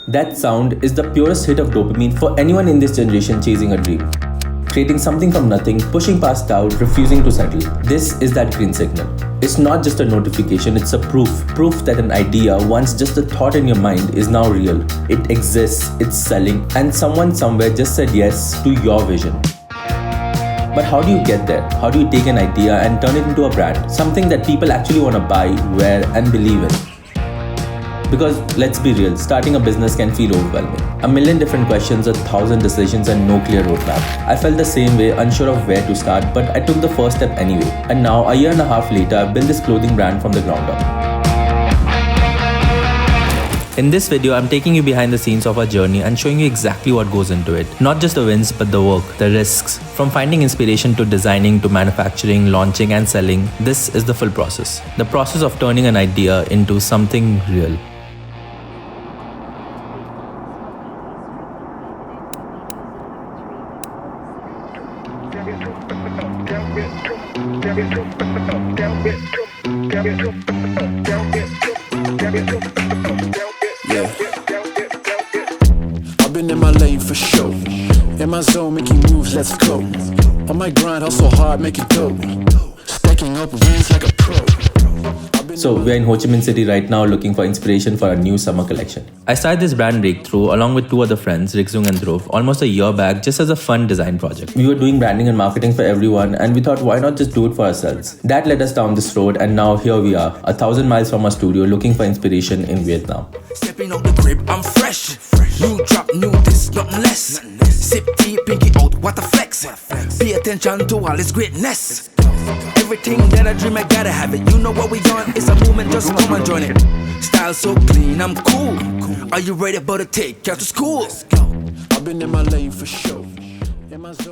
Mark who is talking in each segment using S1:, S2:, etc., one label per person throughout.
S1: That sound is the purest hit of dopamine for anyone in this generation chasing a dream. Creating something from nothing, pushing past doubt, refusing to settle. This is that green signal. It's not just a notification, it's a proof that an idea, once just a thought in your mind, is now real. It exists, it's selling, and someone somewhere just said yes to your vision. But how do you get there? How do you take an idea and turn it into a brand? Something that people actually want to buy, wear, and believe in. Because let's be real, starting a business can feel overwhelming. A million different questions, 1,000 decisions, and no clear roadmap. I felt the same way, unsure of where to start, but I took the first step anyway. And now, a year and a half later, I've built this clothing brand from the ground up. In this video, I'm taking you behind the scenes of our journey and showing you exactly what goes into it. Not just the wins, but the work, the risks. From finding inspiration to designing to manufacturing, launching, and selling, this is the full process. The process of turning an idea into something real.
S2: Yeah. I've been in my lane for sure. In my zone, making moves, let's go. On my grind, hustle hard, make it dope. Stacking up wins like a pro.
S1: So we're in Ho Chi Minh City right now looking for inspiration for a new summer collection. I started this brand breakthrough along with two other friends, Rikzung and Dhruv, almost a year back just as a fun design project. We were doing branding and marketing for everyone and we thought why not just do it for ourselves. That led us down this road and now here we are, 1,000 miles from our studio looking for inspiration in Vietnam.
S3: Stepping out the crib, I'm fresh. New drop, new this, nothing less. Sip tea, pinky out, what a flex. Pay attention to all its greatness. Everything that I dream, I gotta have it. You know what we on, it's a movement, just come and join it. Style so clean, I'm cool. Are you ready about to take out to school?
S2: I've been in my lane for sure.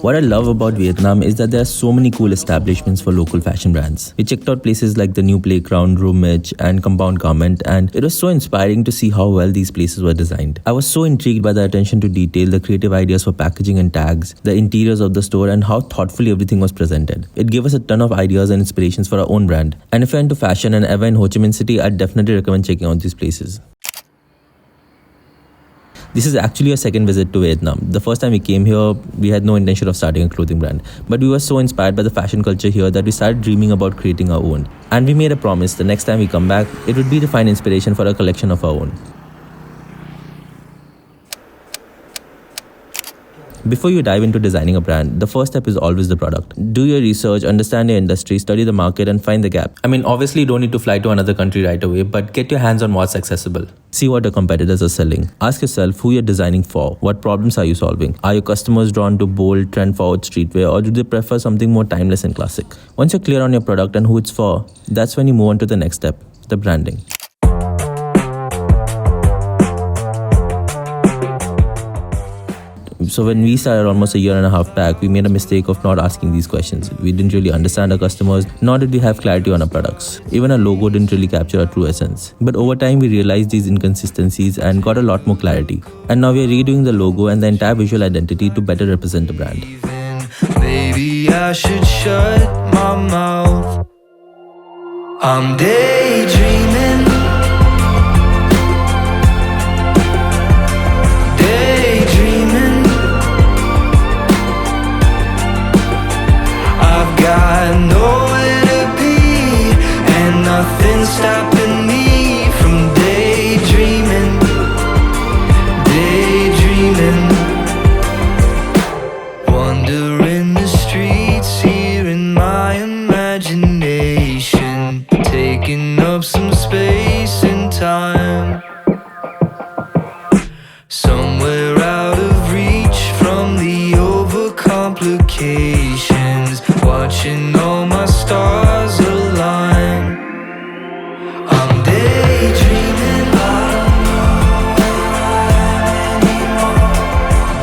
S1: What I love about Vietnam is that there are so many cool establishments for local fashion brands. We checked out places like the New Playground, Roomage, and Compound Garment, and it was so inspiring to see how well these places were designed. I was so intrigued by the attention to detail, the creative ideas for packaging and tags, the interiors of the store, and how thoughtfully everything was presented. It gave us a ton of ideas and inspirations for our own brand. And if you're into fashion and ever in Ho Chi Minh City, I'd definitely recommend checking out these places. This is actually a second visit to Vietnam. The first time we came here, we had no intention of starting a clothing brand. But we were so inspired by the fashion culture here that we started dreaming about creating our own. And we made a promise the next time we come back, it would be to find inspiration for a collection of our own. Before you dive into designing a brand, the first step is always the product. Do your research, understand your industry, study the market, and find the gap. I mean, obviously you don't need to fly to another country right away, but get your hands on what's accessible. See what your competitors are selling. Ask yourself who you're designing for. What problems are you solving? Are your customers drawn to bold, trend-forward streetwear, or do they prefer something more timeless and classic? Once you're clear on your product and who it's for, that's when you move on to the next step, the branding. So when we started almost a year and a half back, we made a mistake of not asking these questions. We didn't really understand our customers, nor did we have clarity on our products. Even our logo didn't really capture our true essence. But over time, we realized these inconsistencies and got a lot more clarity. And now we are redoing the logo and the entire visual identity to better represent the brand.
S4: Maybe I should shut my mouth. I'm daydreaming. Got nowhere to be, and nothing's stopping me from daydreaming, daydreaming. Wandering the streets here in my imagination, taking up some space and time. Somewhere out of reach from the overcomplications, watching all my stars align. I'm daydreaming, I don't know where I am anymore.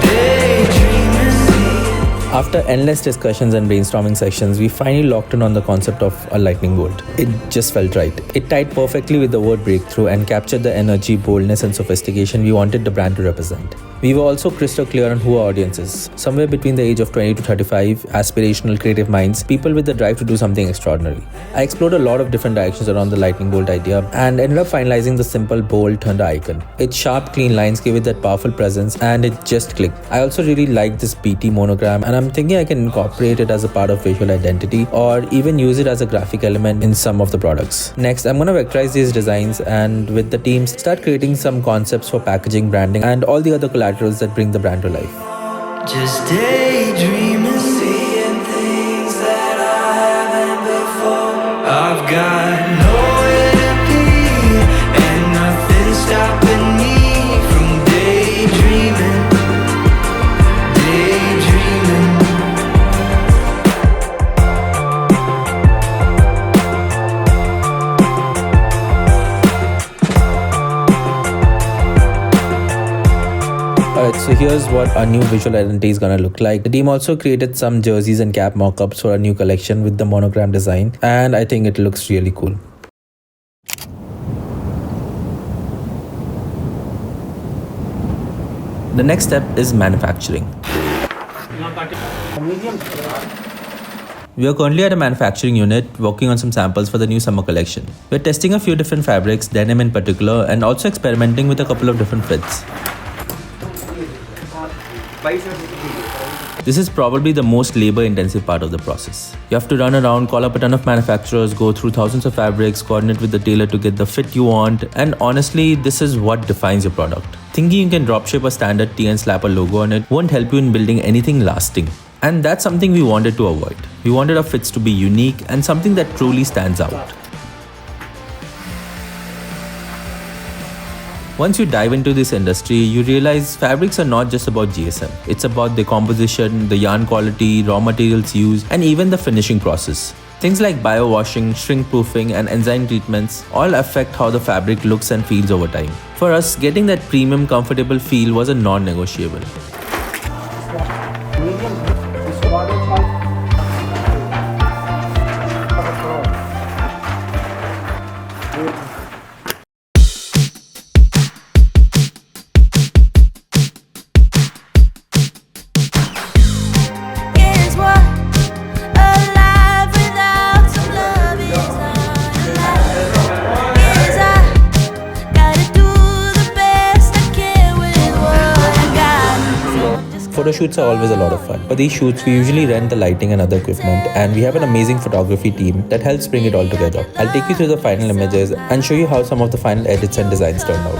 S4: Daydreaming.
S1: After endless discussions and brainstorming sessions, we finally locked in on the concept of a lightning bolt. It just felt right. It tied perfectly with the word breakthrough and captured the energy, boldness, and sophistication we wanted the brand to represent. We were also crystal clear on who our audience is. Somewhere between the age of 20 to 35, aspirational creative minds, people with the drive to do something extraordinary. I explored a lot of different directions around the lightning bolt idea and ended up finalizing the simple bolt thunder icon. Its sharp, clean lines gave it that powerful presence and it just clicked. I also really like this BT monogram and I'm thinking I can incorporate it as a part of visual identity or even use it as a graphic element in some of the products. Next, I'm going to vectorize these designs and with the teams start creating some concepts for packaging, branding and all the other collaterals that bring the brand to life.
S4: Just daydreaming, seeing things that I haven't before. I've got nowhere to be, and nothing stopping me from daydreaming.
S1: Alright, so here's what our new visual identity is gonna look like. The team also created some jerseys and cap mock-ups for our new collection with the monogram design, and I think it looks really cool. The next step is manufacturing. We are currently at a manufacturing unit working on some samples for the new summer collection. We're testing a few different fabrics, denim in particular, and also experimenting with a couple of different fits. This is probably the most labor-intensive part of the process. You have to run around, call up a ton of manufacturers, go through thousands of fabrics, coordinate with the tailor to get the fit you want, and honestly, this is what defines your product. Thinking you can dropship a standard tee and slap a logo on it won't help you in building anything lasting. And that's something we wanted to avoid. We wanted our fits to be unique and something that truly stands out. Once you dive into this industry, you realize fabrics are not just about GSM. It's about the composition, the yarn quality, raw materials used, and even the finishing process. Things like bio-washing, shrink-proofing, and enzyme treatments all affect how the fabric looks and feels over time. For us, getting that premium, comfortable feel was a non-negotiable. Photo shoots are always a lot of fun. For these shoots, we usually rent the lighting and other equipment, and we have an amazing photography team that helps bring it all together. I'll take you through the final images and show you how some of the final edits and designs turned out.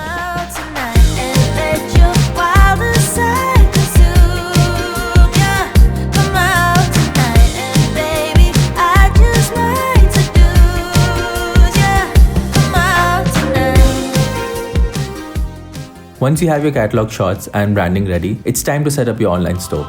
S1: Once you have your catalog shots and branding ready, it's time to set up your online store.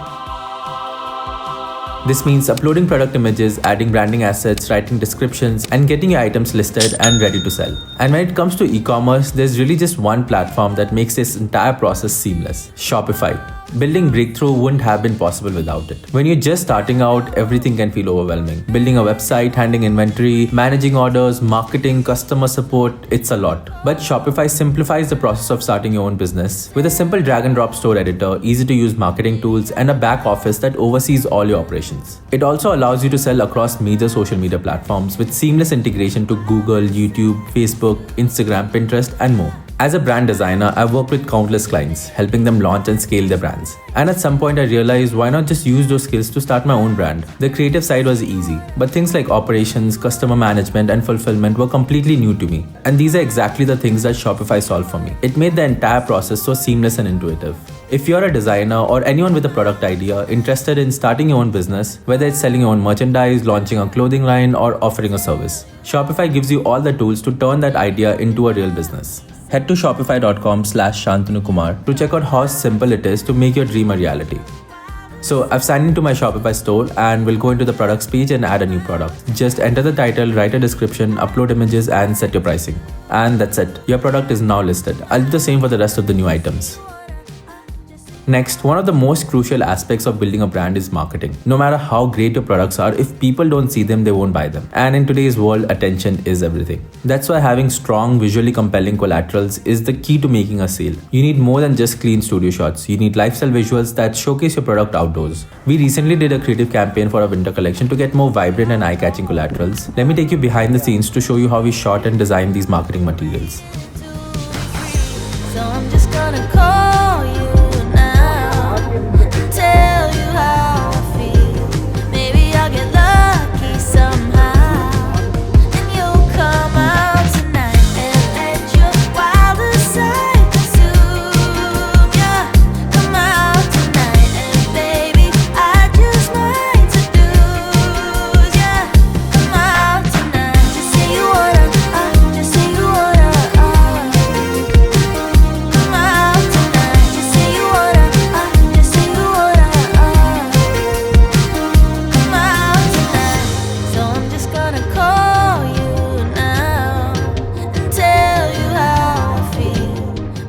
S1: This means uploading product images, adding branding assets, writing descriptions, and getting your items listed and ready to sell. And when it comes to e-commerce, there's really just one platform that makes this entire process seamless: Shopify. Building Breakthrough wouldn't have been possible without it. When you're just starting out, everything can feel overwhelming. Building a website, handling inventory, managing orders, marketing, customer support, it's a lot. But Shopify simplifies the process of starting your own business with a simple drag and drop store editor, easy to use marketing tools, and a back office that oversees all your operations. It also allows you to sell across major social media platforms with seamless integration to Google, YouTube, Facebook, Instagram, Pinterest, and more. As a brand designer, I've worked with countless clients, helping them launch and scale their brands. And at some point I realized, why not just use those skills to start my own brand? The creative side was easy, but things like operations, customer management, and fulfillment were completely new to me. And these are exactly the things that Shopify solved for me. It made the entire process so seamless and intuitive. If you're a designer or anyone with a product idea interested in starting your own business, whether it's selling your own merchandise, launching a clothing line, or offering a service, Shopify gives you all the tools to turn that idea into a real business. Head to shopify.com/Shantanu Kumar to check out how simple it is to make your dream a reality. So I've signed into my Shopify store and we'll go into the products page and add a new product. Just enter the title, write a description, upload images, and set your pricing. And that's it. Your product is now listed. I'll do the same for the rest of the new items. Next, one of the most crucial aspects of building a brand is marketing. No matter how great your products are, if people don't see them, they won't buy them. And in today's world, attention is everything. That's why having strong, visually compelling collaterals is the key to making a sale. You need more than just clean studio shots. You need lifestyle visuals that showcase your product outdoors. We recently did a creative campaign for our winter collection to get more vibrant and eye-catching collaterals. Let me take you behind the scenes to show you how we shot and designed these marketing materials.
S5: So I'm just gonna call you now and tell you how I feel. Maybe I'll get lucky somehow and you'll come out tonight and let your wildest side consume ya. Come out tonight and baby, I just might seduce ya. Come out tonight, just say you wanna, just say you wanna, come out tonight, just say you wanna, just say you wanna, come out tonight. So I'm just gonna call you now and tell you how I feel.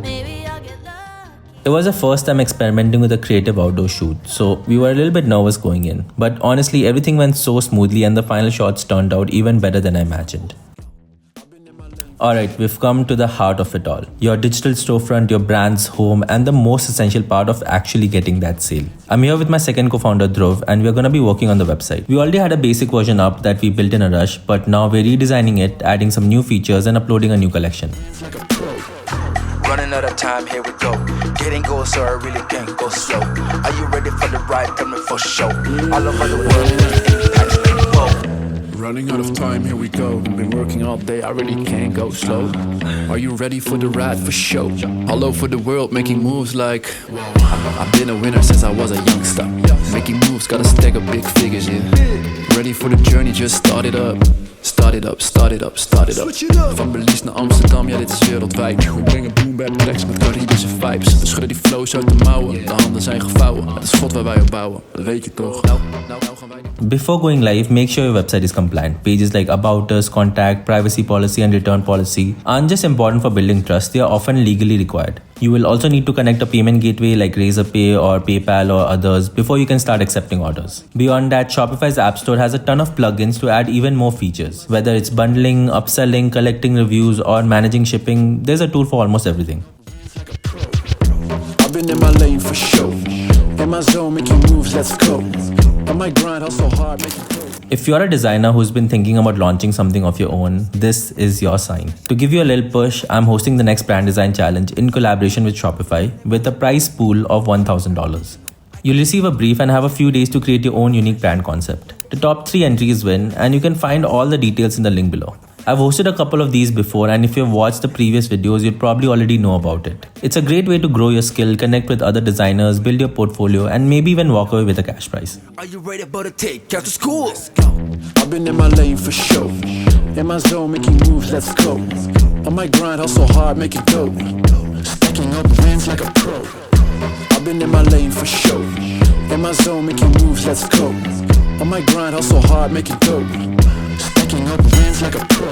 S5: Maybe I'll get lucky.
S1: It was the first time experimenting with a creative outdoor shoot, so we were a little bit nervous going in. But honestly, everything went so smoothly and the final shots turned out even better than I imagined. Alright, we've come to the heart of it all. Your digital storefront, your brand's home, and the most essential part of actually getting that sale. I'm here with my second co-founder Dhruv, and we're gonna be working on the website. We already had a basic version up that we built in a rush, but now we're redesigning it, adding some new features and uploading a new collection.
S3: Running out of time, here we go. Getting goals, so I really can't go slow. Are you ready for the ride? Tell me for sure. All over the world, impacts people.
S2: Running out of time, here we go. Been working all day, I really can't go slow. Are you ready for the ride? For show. All over the world, making moves like I've been a winner since I was a youngster. Making moves, gotta stack up big figures, yeah. Ready for the journey, just start it up. Start it up, start it up, start it up. Van Belize naar Amsterdam, ja dit is wereldwijd. We brengen boom bap tracks met Caribische vibes. We schudden die flows uit de mouwen, de handen zijn gevouwen. Het is God waar wij op bouwen, dat weet je toch. Nou gaan wij niet.
S1: Before going live, make sure your website is compliant. Pages like About Us, Contact, Privacy Policy, and Return Policy aren't just important for building trust, they are often legally required. You will also need to connect a payment gateway like Razorpay or PayPal or others before you can start accepting orders. Beyond that, Shopify's App Store has a ton of plugins to add even more features. Whether it's bundling, upselling, collecting reviews, or managing shipping, there's a tool for almost everything.
S2: I've been in my lane for show. In my zone, making moves, let's go. On my grind, hustle hard, make it go.
S1: If you're a designer who's been thinking about launching something of your own, this is your sign. To give you a little push, I'm hosting the next brand design challenge in collaboration with Shopify with a prize pool of $1,000. You'll receive a brief and have a few days to create your own unique brand concept. The top 3 entries win, and you can find all the details in the link below. I've hosted a couple of these before, and if you've watched the previous videos, you'll probably already know about it. It's a great way to grow your skill, connect with other designers, build your portfolio, and maybe even walk away with a cash prize.
S3: Are you ready for the take out to school?
S2: I've been in my lane for show. In my zone, making moves, let's go. On my grind, hustle hard, make it go. Stacking up wins like a pro. I've been in my lane for show. In my zone, making moves, let's go. On my grind, hustle hard, make it go. Stacking up wins like a pro.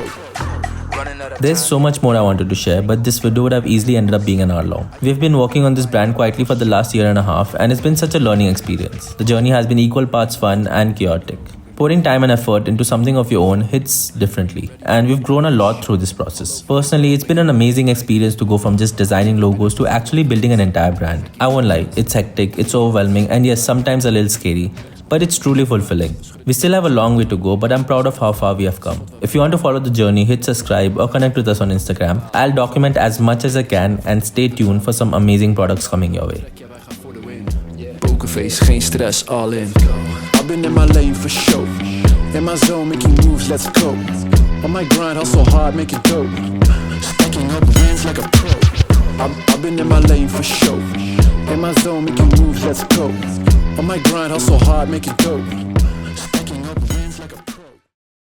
S1: There's so much more I wanted to share, but this video would have easily ended up being an hour long. We've been working on this brand quietly for the last year and a half, and it's been such a learning experience. The journey has been equal parts fun and chaotic. Pouring time and effort into something of your own hits differently, and we've grown a lot through this process. Personally, it's been an amazing experience to go from just designing logos to actually building an entire brand. I won't lie, it's hectic, it's overwhelming, and yes, sometimes a little scary, but it's truly fulfilling. We still have a long way to go, but I'm proud of how far we have come. If you want to follow the journey, hit subscribe or connect with us on Instagram. I'll document as much as I can, and stay tuned for some amazing products coming your way.
S2: Pokerface, geen stress, all in. I've been in my lane for show. In my zone, making moves, let's go. On my grind, hustle hard, make it go. Stacking up wins like a pro. I've been in my lane for show. In my zone, making moves, let's go. On my grind, hustle hard, make it go.